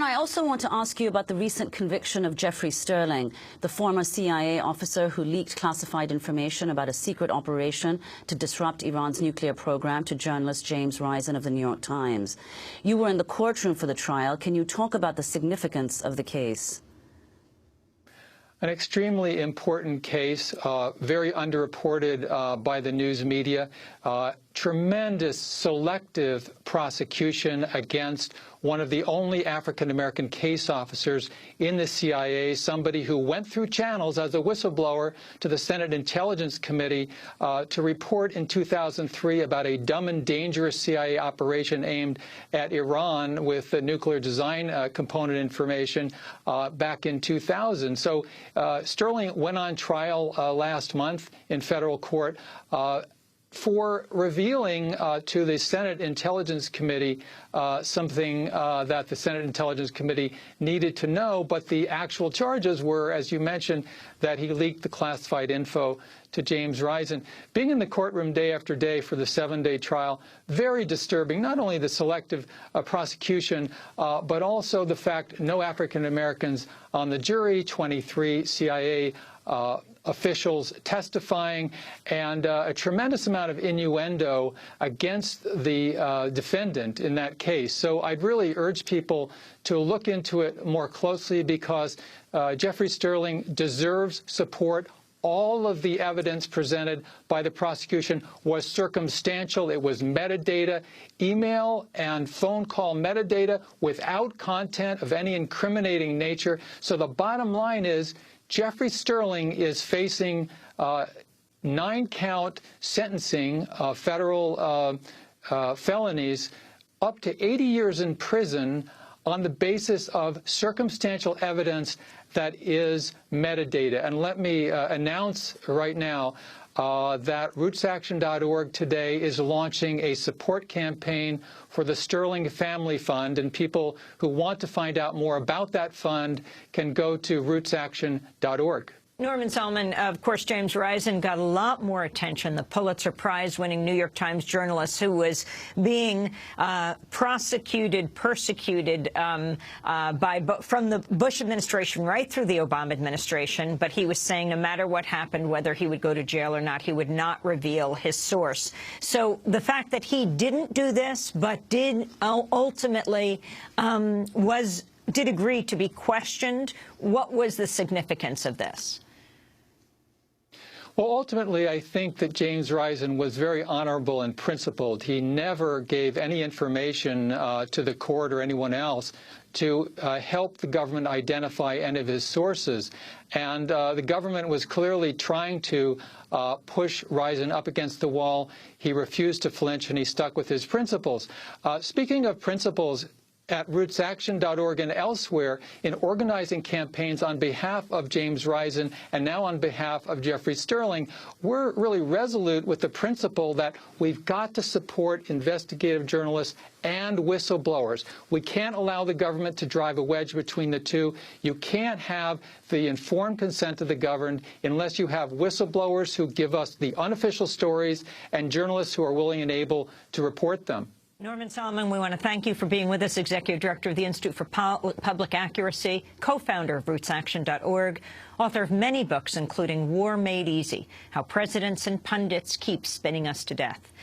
Norman, I also want to ask you about the recent conviction of Jeffrey Sterling, the former CIA officer who leaked classified information about a secret operation to disrupt Iran's nuclear program to journalist James Risen of the New York Times. You were in the courtroom for the trial. Can you talk about the significance of the case? An extremely important case, very underreported by the news media. Tremendous selective prosecution against one of the only African-American case officers in the CIA, somebody who went through channels as a whistleblower to the Senate Intelligence Committee to report in 2003 about a dumb and dangerous CIA operation aimed at Iran with the nuclear design component information back in 2000. So Sterling went on trial last month in federal court for revealing to the Senate Intelligence Committee something that the Senate Intelligence Committee needed to know, but the actual charges were, as you mentioned, that he leaked the classified info to James Risen. Being in the courtroom day after day for the 7-day trial, very disturbing, not only the selective prosecution, but also the fact no African Americans on the jury, 23 CIA officials testifying, and a tremendous amount of innuendo against the defendant in that case. So I'd really urge people to look into it more closely because Jeffrey Sterling deserves support. All of the evidence presented by the prosecution was circumstantial. It was metadata, email and phone call metadata without content of any incriminating nature. So the bottom line is Jeffrey Sterling is facing 9-count sentencing, federal felonies, up to 80 years in prison on the basis of circumstantial evidence that is metadata. And let me announce right now that rootsaction.org today is launching a support campaign for the Sterling Family Fund, and people who want to find out more about that fund can go to rootsaction.org. Norman Solomon, of course, James Risen got a lot more attention, the Pulitzer Prize-winning New York Times journalist who was being prosecuted, persecuted from the Bush administration right through the Obama administration. But he was saying no matter what happened, whether he would go to jail or not, he would not reveal his source. So the fact that he didn't do this, but did ultimately did agree to be questioned, what was the significance of this? Well, ultimately, I think that James Risen was very honorable and principled. He never gave any information to the court or anyone else to help the government identify any of his sources. And the government was clearly trying to push Risen up against the wall. He refused to flinch, and he stuck with his principles. Speaking of principles, at rootsaction.org and elsewhere in organizing campaigns on behalf of James Risen and now on behalf of Jeffrey Sterling, we're really resolute with the principle that we've got to support investigative journalists and whistleblowers. We can't allow the government to drive a wedge between the two. You can't have the informed consent of the governed unless you have whistleblowers who give us the unofficial stories and journalists who are willing and able to report them. Norman Solomon, we want to thank you for being with us, Executive Director of the Institute for Public Accuracy, co-founder of rootsaction.org, author of many books, including War Made Easy, How Presidents and Pundits Keep Spinning Us to Death.